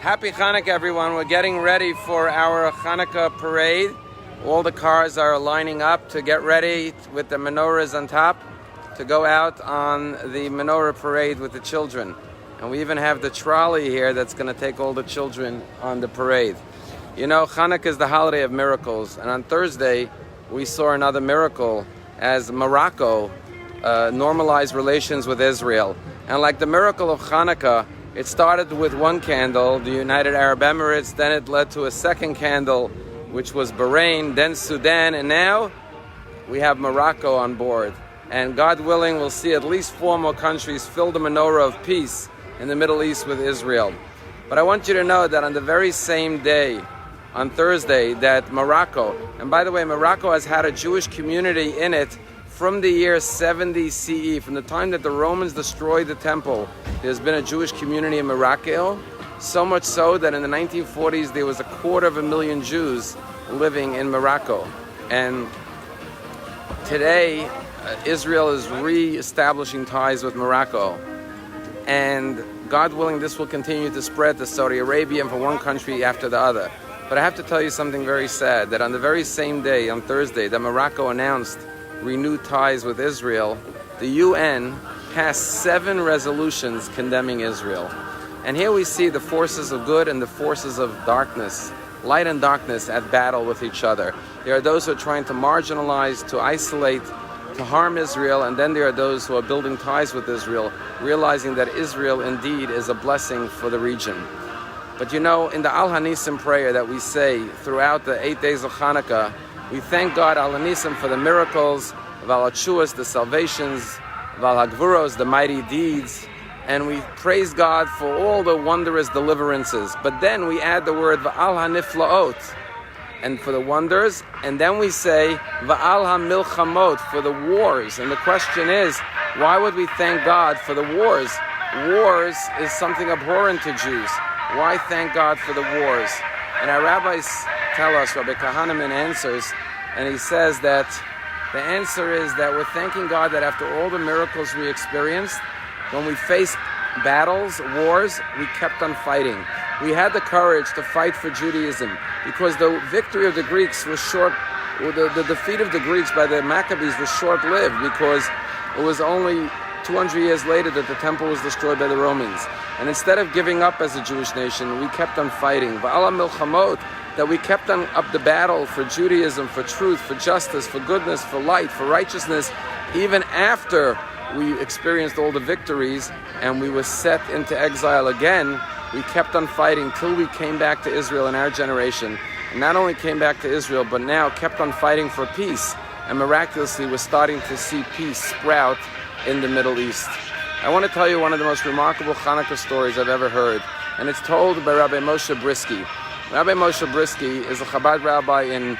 Happy Chanukah, everyone. We're getting ready for our Chanukah parade. All the cars are lining up to get ready with the menorahs on top to go out on the menorah parade with the children. And we even have the trolley here that's going to take all the children on the parade. You know, Chanukah is the holiday of miracles. And on Thursday, we saw another miracle as Morocco normalized relations with Israel. And like the miracle of Chanukah, it started with one candle, the United Arab Emirates, then it led to a second candle, which was Bahrain, then Sudan, and now we have Morocco on board. And God willing, we'll see at least 4 more countries fill the menorah of peace in the Middle East with Israel. But I want you to know that on the very same day, on Thursday, that Morocco, and by the way, Morocco has had a Jewish community in it from the year 70 CE, from the time that the Romans destroyed the temple. There's been a Jewish community in Morocco, so much so that in the 1940s there was 250,000 Jews living in Morocco. And today, Israel is re-establishing ties with Morocco. And God willing, this will continue to spread to Saudi Arabia and from one country after the other. But I have to tell you something very sad, that on the very same day, on Thursday, that Morocco announced renewed ties with Israel, the UN passed 7 resolutions condemning Israel. And here we see the forces of good and the forces of darkness, light and darkness at battle with each other. There are those who are trying to marginalize, to isolate, to harm Israel, and then there are those who are building ties with Israel, realizing that Israel indeed is a blessing for the region. But you know, in the Al Hanisim prayer that we say throughout the 8 days of Chanukah, we thank God Al Hanisim for the miracles, Val Hatshuas, the salvations, Val Hagvuros, the mighty deeds, and we praise God for all the wondrous deliverances. But then we add the word Va'al HaNiflaot, and for the wonders, and then we say Va'al HaMilchamot, for the wars. And the question is, why would we thank God for the wars? Wars is something abhorrent to Jews. Why thank God for the wars? And our rabbis tell us, Rabbi Kahaneman answers, and he says that the answer is that we're thanking God that after all the miracles we experienced, when we faced battles, wars, we kept on fighting. We had the courage to fight for Judaism because the victory of the Greeks was short, the defeat of the Greeks by the Maccabees was short-lived because it was only 200 years later that the temple was destroyed by the Romans. And instead of giving up as a Jewish nation, we kept on fighting. Va'ala milchamot, that we kept on up the battle for Judaism, for truth, for justice, for goodness, for light, for righteousness, even after we experienced all the victories and we were set into exile again. We kept on fighting till we came back to Israel in our generation. And not only came back to Israel, but now kept on fighting for peace. And miraculously, we're starting to see peace sprout in the Middle East. I want to tell you one of the most remarkable Chanukah stories I've ever heard, and it's told by Rabbi Moshe Brisky. Rabbi Moshe Brisky is a Chabad rabbi in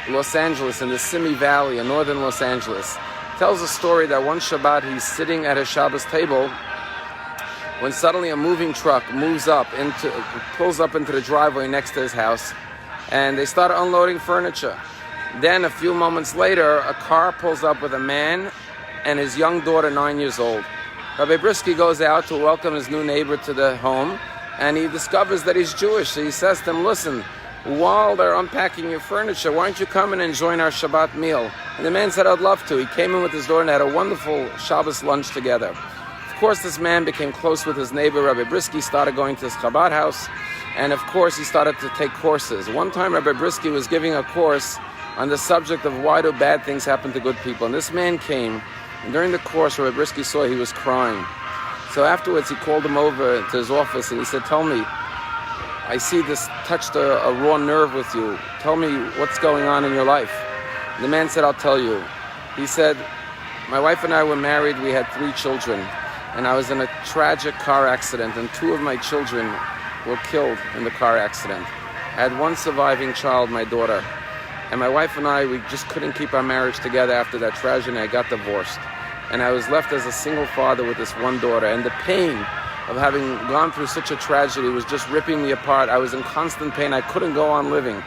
Los Angeles, in the Simi Valley in northern Los Angeles. Tells a story that one Shabbat he's sitting at his Shabbos table when suddenly a moving truck pulls up into the driveway next to his house, and they start unloading furniture. Then a few moments later, a car pulls up with a man and his young daughter, 9 years old. Rabbi Brisky goes out to welcome his new neighbor to the home, and he discovers that he's Jewish. So he says to him, listen, while they're unpacking your furniture, why don't you come in and join our Shabbat meal? And the man said, I'd love to. He came in with his daughter and had a wonderful Shabbos lunch together. Of course, this man became close with his neighbor, Rabbi Brisky, started going to his Chabad house, and of course, he started to take courses. One time, Rabbi Brisky was giving a course on the subject of why do bad things happen to good people. And this man came, and during the course, Rabbi Brisky saw he was crying. So afterwards, he called him over to his office, and he said, tell me, I see this touched a raw nerve with you. Tell me what's going on in your life. And the man said, I'll tell you. He said, my wife and I were married, we had 3 children, and I was in a tragic car accident, and 2 of my children were killed in the car accident. I had 1 surviving child, my daughter, and my wife and I, we just couldn't keep our marriage together after that tragedy. I got divorced, and I was left as a single father with this 1 daughter, and the pain of having gone through such a tragedy was just ripping me apart. I was in constant pain. I couldn't go on living.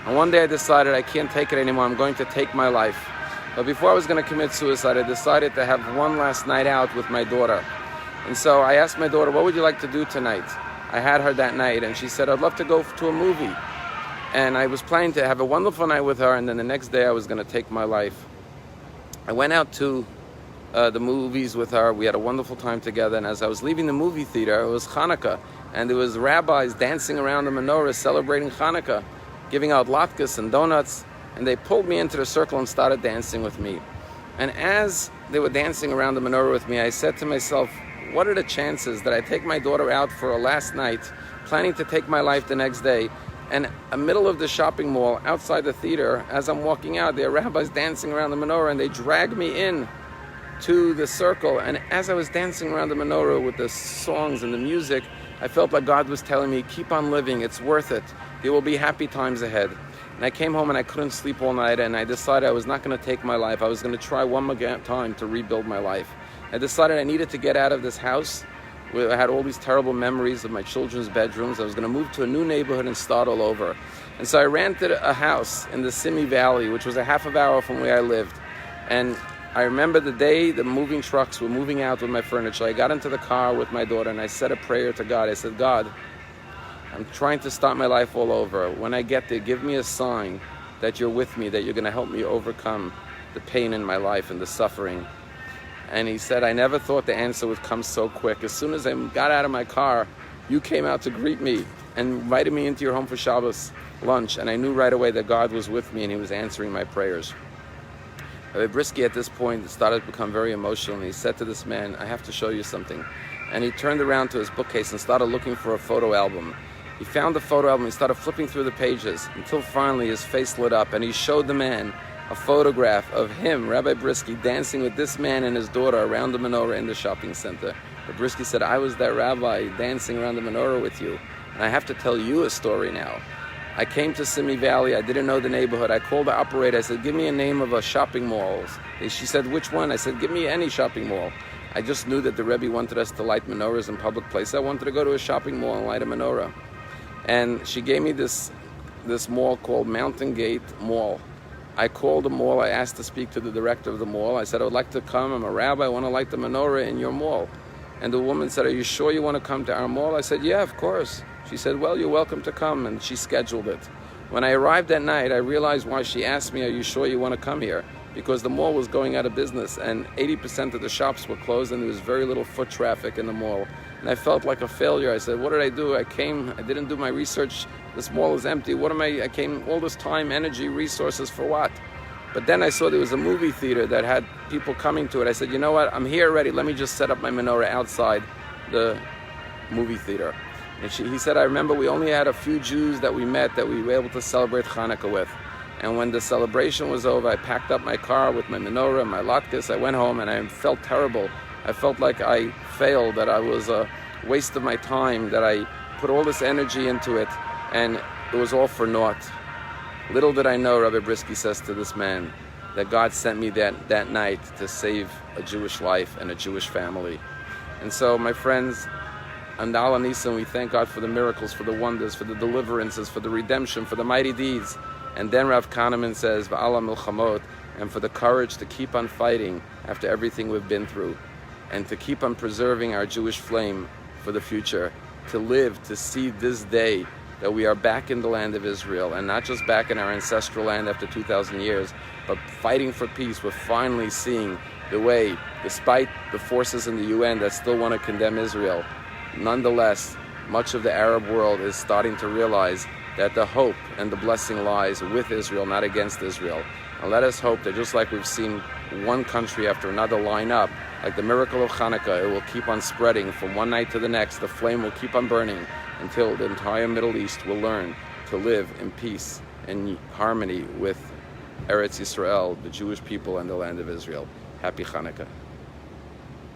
And one day I decided I can't take it anymore. I'm going to take my life. But before I was going to commit suicide, I decided to have one last night out with my daughter. And so I asked my daughter, what would you like to do tonight? I had her that night, and she said, I'd love to go to a movie. And I was planning to have a wonderful night with her, and then the next day I was going to take my life. I went out to the movies with her. We had a wonderful time together, and as I was leaving the movie theater, it was Chanukah, and there was rabbis dancing around the menorah celebrating Chanukah, giving out latkes and donuts, and they pulled me into the circle and started dancing with me. And as they were dancing around the menorah with me, I said to myself, what are the chances that I take my daughter out for a last night, planning to take my life the next day, and in the middle of the shopping mall, outside the theater, as I'm walking out, there are rabbis dancing around the menorah, and they drag me in to the circle. And as I was dancing around the menorah with the songs and the music, I felt like God was telling me, keep on living, it's worth it. There will be happy times ahead. And I came home and I couldn't sleep all night, and I decided I was not going to take my life. I was going to try one more time to rebuild my life. I decided I needed to get out of this house where I had all these terrible memories of my children's bedrooms. I was going to move to a new neighborhood and start all over. And so I rented a house in the Simi Valley, which was a half of an hour from where I lived. And I remember the day the moving trucks were moving out with my furniture. I got into the car with my daughter and I said a prayer to God. I said, God, I'm trying to start my life all over. When I get there, give me a sign that you're with me, that you're going to help me overcome the pain in my life and the suffering. And he said, I never thought the answer would come so quick. As soon as I got out of my car, you came out to greet me and invited me into your home for Shabbos lunch. And I knew right away that God was with me and he was answering my prayers. Rabbi Brisky at this point started to become very emotional, and he said to this man, I have to show you something. And he turned around to his bookcase and started looking for a photo album. He found the photo album, he started flipping through the pages until finally his face lit up and he showed the man a photograph of him, Rabbi Brisky, dancing with this man and his daughter around the menorah in the shopping center. Rabbi Brisky said, I was that rabbi dancing around the menorah with you, and I have to tell you a story now. I came to Simi Valley, I didn't know the neighborhood. I called the operator, I said, give me a name of a shopping mall. She said, which one? I said, give me any shopping mall. I just knew that the Rebbe wanted us to light menorahs in public places. I wanted to go to a shopping mall and light a menorah. And she gave me this mall called Mountain Gate Mall. I called the mall, I asked to speak to the director of the mall. I said, I would like to come, I'm a rabbi, I want to light the menorah in your mall. And the woman said, are you sure you want to come to our mall? I said, yeah, of course. She said, well, you're welcome to come, and she scheduled it. When I arrived that night, I realized why she asked me, are you sure you want to come here? Because the mall was going out of business, and 80% of the shops were closed, and there was very little foot traffic in the mall. And I felt like a failure. I said, what did I do? I came, I didn't do my research. This mall is empty. I came all this time, energy, resources for what? But then I saw there was a movie theater that had people coming to it. I said, you know what? I'm here already. Let me just set up my menorah outside the movie theater. And he said, I remember we only had a few Jews that we met that we were able to celebrate Chanukah with. And when the celebration was over, I packed up my car with my menorah and my latkes. I went home and I felt terrible. I felt like I failed, that I was a waste of my time, that I put all this energy into it, and it was all for naught. Little did I know, Rabbi Brisky says to this man, that God sent me that night to save a Jewish life and a Jewish family. And so, my friends, and Al Nisan, we thank God for the miracles, for the wonders, for the deliverances, for the redemption, for the mighty deeds. And then Rav Kahneman says, Va'ala milchamot, and for the courage to keep on fighting after everything we've been through, and to keep on preserving our Jewish flame for the future, to live, to see this day that we are back in the land of Israel, and not just back in our ancestral land after 2,000 years, but fighting for peace. We're finally seeing the way, despite the forces in the UN that still want to condemn Israel, nonetheless, much of the Arab world is starting to realize that the hope and the blessing lies with Israel, not against Israel. And let us hope that just like we've seen one country after another line up, like the miracle of Chanukah, it will keep on spreading from one night to the next. The flame will keep on burning until the entire Middle East will learn to live in peace and harmony with Eretz Yisrael, the Jewish people, and the land of Israel. Happy Chanukah.